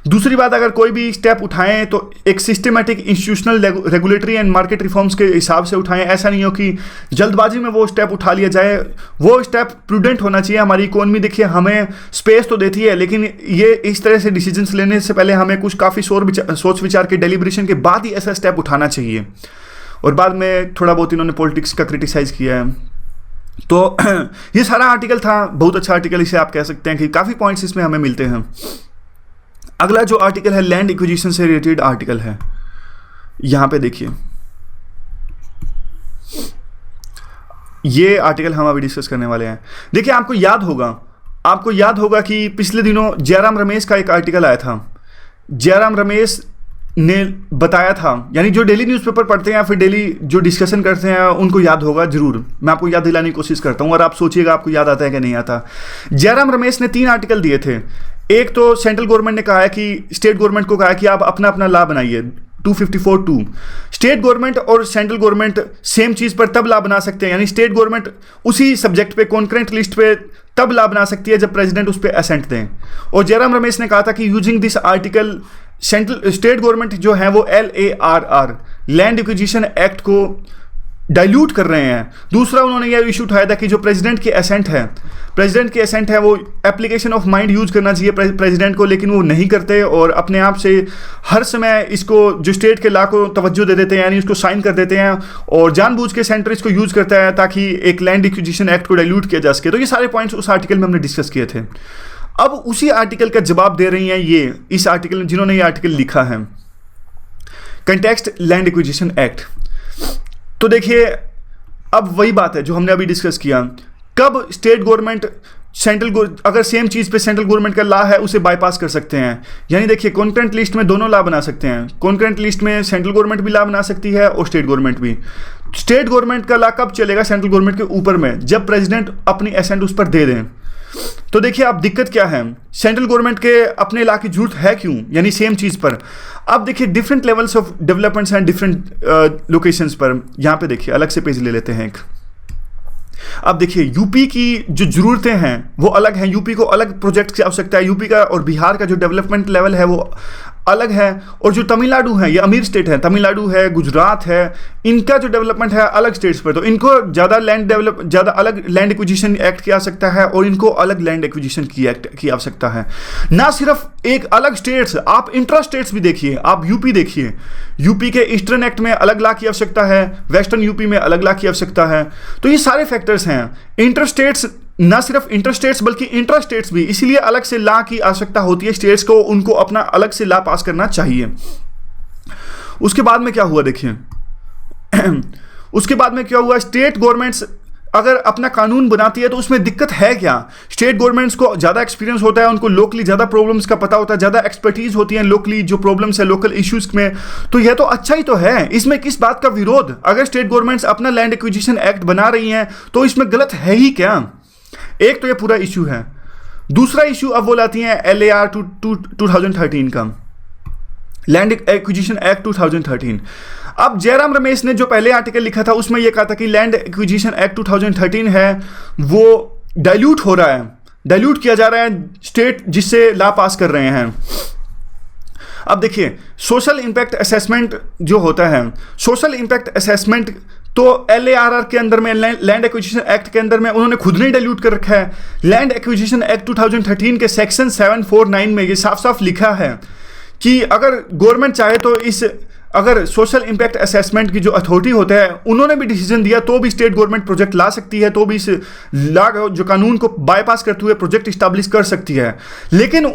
दूसरी बात, अगर कोई भी स्टेप उठाएं तो एक systematic institutional regulatory and market reforms के हिसाब से उठाएं। ऐसा नहीं हो कि जल्दबाजी में वो स्टेप उठा लिया जाए। वो स्टेप प्रूडेंट होना चाहिए। हमारी इकोनॉमी देखिए हमें स्पेस तो देती है, लेकिन ये इस तरह से डिसीजंस लेने से पहले हमें कुछ काफ़ी सोच विचार के डेलिब्रेशन के बाद ही ऐसा स्टेप उठाना चाहिए। और बाद में थोड़ा बहुत इन्होंने पॉलिटिक्स का क्रिटिसाइज़ किया है। तो ये सारा आर्टिकल था, बहुत अच्छा आर्टिकल इसे आप कह सकते हैं कि काफ़ी पॉइंट्स इसमें हमें मिलते हैं। अगला जो आर्टिकल है लैंड एक्विजिशन से रिलेटेड आर्टिकल है। यहां पे देखिए, ये आर्टिकल हम अभी डिस्कस करने वाले हैं। देखिए आपको याद होगा कि पिछले दिनों जयराम रमेश का एक आर्टिकल आया था। जयराम रमेश ने बताया था, यानी जो डेली न्यूज़पेपर पढ़ते हैं या फिर डेली जो डिस्कशन करते हैं उनको याद होगा जरूर। मैं आपको याद दिलाने की कोशिश करता हूं और आप सोचिएगा आपको याद आता है कि नहीं आता। जयराम रमेश ने 3 आर्टिकल दिए थे। एक तो सेंट्रल गवर्नमेंट ने कहा है कि स्टेट गवर्नमेंट को कहा है कि आप अपना अपना लॉ बनाइए, 254(2). स्टेट गवर्नमेंट और सेंट्रल गवर्नमेंट सेम चीज़ पर तब लॉ बना सकते हैं, यानी स्टेट गवर्नमेंट उसी सब्जेक्ट पे कॉन्करेंट लिस्ट पे तब लॉ बना सकती है जब प्रेसिडेंट उस पर असेंट दें। और जयराम रमेश ने कहा था कि using this article state government जो है वो LARR लैंड एक्विजिशन एक्ट को डाइल्यूट कर रहे हैं। दूसरा उन्होंने यह इशू उठाया था कि जो प्रेसिडेंट के असेंट है वो एप्लीकेशन ऑफ माइंड यूज करना चाहिए प्रेसिडेंट को, लेकिन वो नहीं करते और अपने आप से हर समय इसको जो स्टेट के लॉ को तवज्जो दे देते हैं, यानी उसको साइन कर देते हैं और जानबूझ के सेंटर इसको यूज करता है ताकि एक लैंड एक्विजिशन एक्ट को डाइल्यूट किया जा सके। तो ये सारे पॉइंट्स उस आर्टिकल में हमने डिस्कस किए थे। अब उसी आर्टिकल का जवाब दे रही हैं ये इस आर्टिकल में जिन्होंने ये आर्टिकल लिखा है, कंटेक्स्ट लैंड एक्विजिशन एक्ट। तो देखिए अब वही बात है जो हमने अभी डिस्कस किया, कब स्टेट गवर्नमेंट अगर सेम चीज़ पे सेंट्रल गवर्नमेंट का लॉ है उसे बाईपास कर सकते हैं। यानी देखिए कॉन्करेंट लिस्ट में दोनों लॉ बना सकते हैं। कॉन्करेंट लिस्ट में सेंट्रल गवर्नमेंट भी लॉ बना सकती है और स्टेट गवर्नमेंट भी। स्टेट गवर्नमेंट का लॉ कब चलेगा सेंट्रल गवर्नमेंट के ऊपर में, जब प्रेसिडेंट अपनी असेंट उस पर दे दें। तो देखिए अब दिक्कत क्या है, सेंट्रल गवर्नमेंट के अपने लॉ की जरूरत है क्यों, यानी सेम चीज़ पर। अब देखिए different levels of developments and different locations पर। यहाँ पे देखिए अलग से पेज ले लेते हैं एक। अब देखिए यूपी की जो जरूरतें हैं वो अलग हैं, यूपी को अलग प्रोजेक्ट की आवश्यकता है। यूपी का और बिहार का जो डेवलपमेंट लेवल है वो अलग है। और जो तमिलनाडु है, ये अमीर स्टेट है, तमिलनाडु है, गुजरात है, इनका जो डेवलपमेंट है अलग स्टेट्स पर। तो इनको ज़्यादा अलग लैंड एक्विजिशन एक्ट की आवश्यकता है और इनको अलग लैंड एक्विजिशन की एक्ट की आवश्यकता है। ना सिर्फ एक अलग स्टेट्स, आप इंट्रा स्टेट्स भी देखिए। आप यूपी देखिए, यूपी के ईस्टर्न एक्ट में अलग लॉ की आवश्यकता है, वेस्टर्न यूपी में अलग लॉ की आवश्यकता है। तो ये सारे फैक्टर्स हैं। इंटर स्टेट्स, ना सिर्फ इंटर स्टेट्स बल्कि इंट्रा स्टेट्स भी, इसलिए अलग से लॉ की आवश्यकता होती है स्टेट्स को, उनको अपना अलग से लॉ पास करना चाहिए। उसके बाद में क्या हुआ देखिए उसके बाद में क्या हुआ, स्टेट गवर्नमेंट्स अगर अपना कानून बनाती है तो उसमें दिक्कत है क्या। स्टेट गवर्नमेंट्स को ज़्यादा एक्सपीरियंस होता है, उनको लोकली ज़्यादा प्रॉब्लम्स का पता होता है, ज़्यादा एक्सपर्टीज होती है लोकली जो प्रॉब्लम्स है लोकल इश्यूज में। तो यह तो अच्छा ही तो है, इसमें किस बात का विरोध। अगर स्टेट गवर्नमेंट्स अपना लैंड एक्विजिशन एक्ट बना रही हैं तो इसमें गलत है ही क्या। एक तो ये पूरा इशू है। दूसरा इशू अब वो लाती हैं LAR 2013 का, लैंड एक्विजिशन एक्ट 2013। अब जयराम रमेश ने जो पहले आर्टिकल लिखा था उसमें यह कहा था कि लैंड एक्विजिशन एक्ट 2013 है वो डाइल्यूट हो रहा है, डाइल्यूट किया जा रहा है स्टेट जिससे लॉ पास कर रहे हैं। अब देखिए सोशल इंपैक्ट असेसमेंट जो होता है, सोशल इंपैक्ट असेसमेंट तो LARR के अंदर में, लैंड एक्विजिशन एक्ट के अंदर में उन्होंने खुद ने डाइल्यूट कर रखा है। लैंड एक्विजिशन एक्ट 2013 के सेक्शन 749 में ये साफ साफ लिखा है कि अगर गवर्नमेंट चाहे तो अगर सोशल इंपैक्ट असेसमेंट की जो अथॉरिटी होता है उन्होंने भी डिसीजन दिया तो भी स्टेट गवर्नमेंट प्रोजेक्ट ला सकती है, तो भी इस लॉ जो कानून को बाईपास करते हुए प्रोजेक्ट इस्टेब्लिश कर सकती है। लेकिन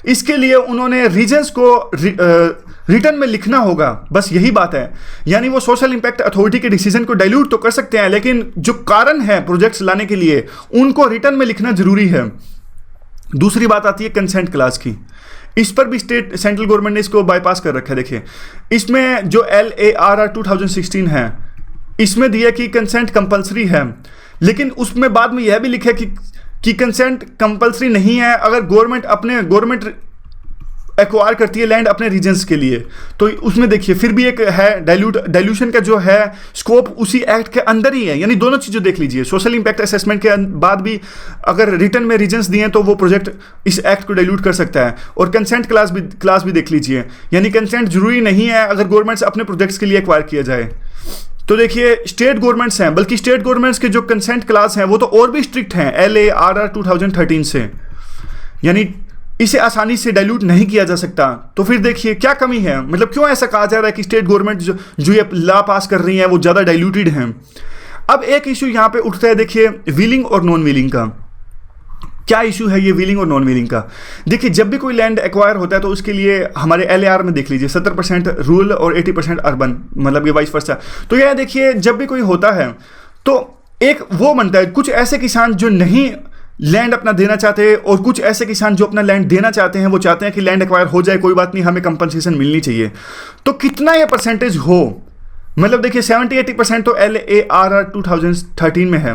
इसके लिए उन्होंने रीजन्स को रिटर्न में लिखना होगा, बस यही बात है। यानी वो सोशल इंपैक्ट अथॉरिटी के डिसीजन को डाइल्यूट तो कर सकते हैं, लेकिन जो कारण है प्रोजेक्ट्स लाने के लिए उनको रिटर्न में लिखना जरूरी है। दूसरी बात आती है कंसेंट क्लास की। इस पर भी सेंट्रल गवर्नमेंट ने इसको बाईपास कर रखा है। देखिए इसमें जो LARR 2016 है इसमें दिया कि कंसेंट कंपलसरी है, लेकिन उसमें बाद में यह भी लिखा है कि कंसेंट कंपलसरी नहीं है अगर गवर्नमेंट एक्वायर करती है लैंड अपने रीजन्स के लिए, तो उसमें देखिए फिर भी एक है डाइल्यूशन का जो है स्कोप उसी एक्ट के अंदर ही है। यानी दोनों चीज़ें देख लीजिए, सोशल इंपैक्ट असेसमेंट के बाद भी अगर रिटर्न में रीजन्स दिए तो वो प्रोजेक्ट इस एक्ट को डाइल्यूट कर सकता है। और कंसेंट क्लास भी देख लीजिए, यानी कंसेंट जरूरी नहीं है अगर गवर्नमेंट्स अपने प्रोजेक्ट्स के लिए एक्वायर किया जाए। तो देखिए स्टेट गवर्नमेंट्स हैं, बल्कि स्टेट गवर्नमेंट्स के जो कंसेंट क्लास हैं वो तो और भी स्ट्रिक्ट हैं LARR 2013 से, यानी इसे आसानी से डाइल्यूट नहीं किया जा सकता। तो फिर देखिए क्या कमी है, मतलब क्यों ऐसा कहा जा रहा है कि स्टेट गवर्नमेंट जो ये लॉ पास कर रही हैं वो ज़्यादा डाइल्यूटेड हैं। अब एक इशू यहाँ पे उठता है, देखिए विलिंग और नॉन विलिंग का। क्या इशू है ये विलिंग और नॉन विलिंग का? देखिए जब भी कोई लैंड एक्वायर होता है तो उसके लिए हमारे LAR में देख लीजिए 70% रूरल और 80% अर्बन, मतलब ये वाइस वर्सा। तो यह देखिए जब भी कोई होता है तो एक वो बनता है, कुछ ऐसे किसान जो नहीं लैंड अपना देना चाहते और कुछ ऐसे किसान जो अपना लैंड देना चाहते हैं, वो चाहते हैं कि लैंड एक्वायर हो जाए, कोई बात नहीं, हमें कंपनसेशन मिलनी चाहिए। तो कितना ये परसेंटेज हो, मतलब देखिए 70-80% तो LARR 2013 में है,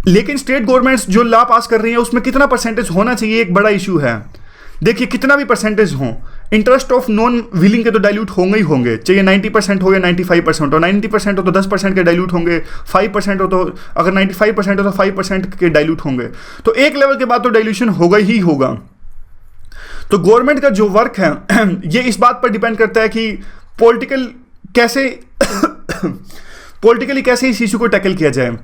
लेकिन स्टेट गवर्नमेंट्स जो लॉ पास कर रही है उसमें कितना परसेंटेज होना चाहिए, एक बड़ा इशू है। देखिए कितना भी परसेंटेज हो, इंटरेस्ट ऑफ नॉन विलिंग के तो डाइल्यूट होंगे ही होंगे, चाहे 90% हो या 95% हो। 90% हो तो 10% के डाइल्यूट होंगे, 5% हो तो, अगर 95% हो तो 5% के डाइल्यूट होंगे। तो एक लेवल के बाद तो डाइल्यूशन होगा ही होगा। तो गवर्नमेंट का जो वर्क है ये इस बात पर डिपेंड करता है कि पॉलिटिकली कैसे इस इशू को टैकल किया जाए।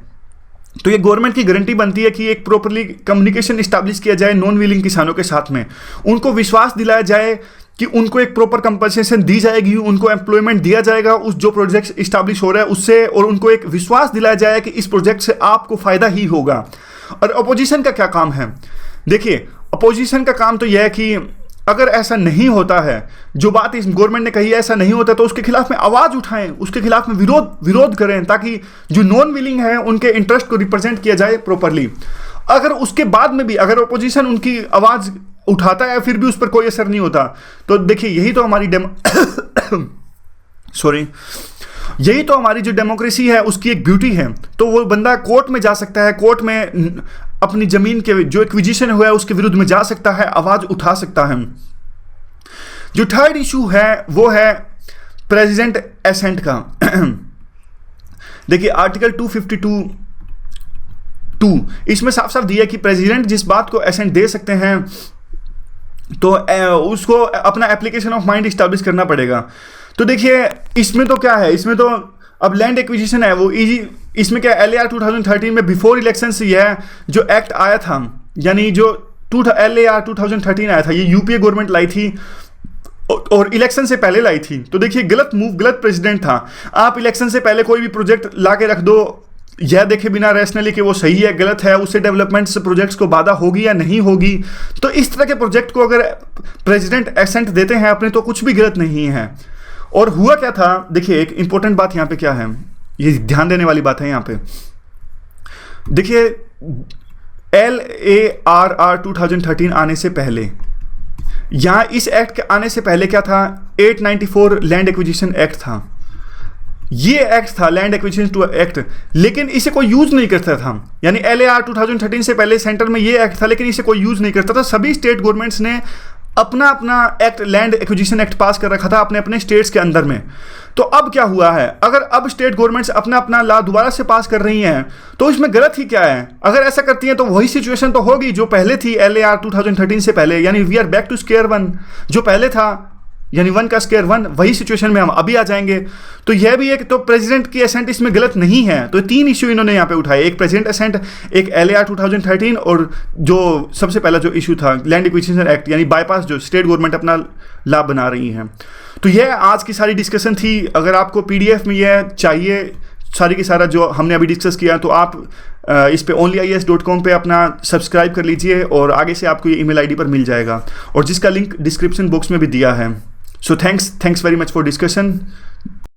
तो ये गवर्नमेंट की गारंटी बनती है कि एक प्रॉपरली कम्युनिकेशन इस्टेब्लिश किया जाए नॉन विलिंग किसानों के साथ में, उनको विश्वास दिलाया जाए कि उनको एक प्रॉपर कंपनसेशन दी जाएगी, उनको एम्प्लॉयमेंट दिया जाएगा उस जो प्रोजेक्ट इस्टेब्लिश हो रहा है उससे, और उनको एक विश्वास दिलाया जाए कि इस प्रोजेक्ट से आपको फ़ायदा ही होगा। और अपोजिशन का क्या काम है? देखिए अपोजिशन का काम तो यह है कि अगर ऐसा नहीं होता है, जो बात इस गवर्नमेंट ने कही है ऐसा नहीं होता, तो उसके खिलाफ में आवाज़ उठाएं, उसके खिलाफ में विरोध करें, ताकि जो नॉन विलिंग है उनके इंटरेस्ट को रिप्रेजेंट किया जाए प्रॉपरली। अगर उसके बाद में भी अगर अपोजिशन उनकी आवाज़ उठाता है फिर भी उस पर कोई असर नहीं होता, तो देखिए यही तो हमारी यही तो हमारी जो डेमोक्रेसी है उसकी एक ब्यूटी है। तो वो बंदा कोर्ट में जा सकता है, कोर्ट में अपनी जमीन के जो एक्विजिशन हुआ है उसके विरुद्ध में जा सकता है, आवाज उठा सकता है। जो थर्ड इशू है वो है प्रेसिडेंट एसेंट का। देखिए आर्टिकल 252 इसमें साफ साफ दिया कि प्रेसिडेंट जिस बात को एसेंट दे सकते हैं तो उसको अपना एप्लीकेशन ऑफ माइंड इस्टेब्लिश करना पड़ेगा। तो देखिए इसमें तो क्या है, इसमें तो अब लैंड एक्विजिशन है वो इजी, इसमें क्या LAR 2013 में बिफोर इलेक्शन से यह जो एक्ट आया था, यानी जो LAR 2013 आया था, ये यूपीए गवर्नमेंट लाई थी और इलेक्शन से पहले लाई थी। तो देखिए गलत मूव, गलत प्रेसिडेंट था। आप इलेक्शन से पहले कोई भी प्रोजेक्ट ला के रख दो, यह देखे बिना रैशनली कि वो सही है गलत है, उससे डेवलपमेंट से प्रोजेक्ट्स को बाधा होगी या नहीं होगी। तो इस तरह के प्रोजेक्ट को अगर प्रेसिडेंट एसेंट देते हैं अपने, तो कुछ भी गलत नहीं है। और हुआ क्या था, देखिए एक इंपॉर्टेंट बात यहाँ पे क्या है, ये ध्यान देने वाली बात है यहाँ पे। देखिए LARR 2013 आने से पहले, यहाँ इस एक्ट के आने से पहले क्या था, 894 लैंड एक्विजिशन एक्ट था। ये एक्ट था लैंड एक्विजिशन एक्ट, लेकिन इसे कोई यूज नहीं करता था। यानी LAR 2013 से पहले सेंटर में ये एक्ट था, लेकिन इसे कोई यूज नहीं करता था। सभी स्टेट गवर्नमेंट्स ने अपना अपना एक्ट, लैंड एक्विजिशन एक्ट पास कर रखा था अपने अपने स्टेट्स के अंदर में। तो अब क्या हुआ है, अगर अब स्टेट गवर्नमेंट्स अपना अपना लॉ दोबारा से पास कर रही हैं तो इसमें गलत ही क्या है? अगर ऐसा करती हैं तो वही सिचुएशन तो होगी जो पहले थी LAR 2013 से पहले, यानी we are back to square one. जो पहले था यानी 1 का स्क्वायर 1, वही सिचुएशन में हम अभी आ जाएंगे। तो यह भी एक, तो प्रेसिडेंट की एसेंट इसमें गलत नहीं है। तो 3 इशू इन्होंने यहाँ पे उठाए, एक प्रेसिडेंट एसेंट, एक LAR 2013 और जो सबसे पहला जो इशू था लैंड एक्विजिशन एक्ट, यानी बाईपास जो स्टेट गवर्नमेंट अपना लाभ बना रही है। तो यह आज की सारी डिस्कशन थी। अगर आपको PDF में यह चाहिए सारी की सारा जो हमने अभी डिस्कस किया, तो आप इस पे onlyias.com पे अपना सब्सक्राइब कर लीजिए और आगे से आपको ये email ID पर मिल जाएगा, और जिसका लिंक डिस्क्रिप्शन बॉक्स में भी दिया है। So thanks very much for discussion.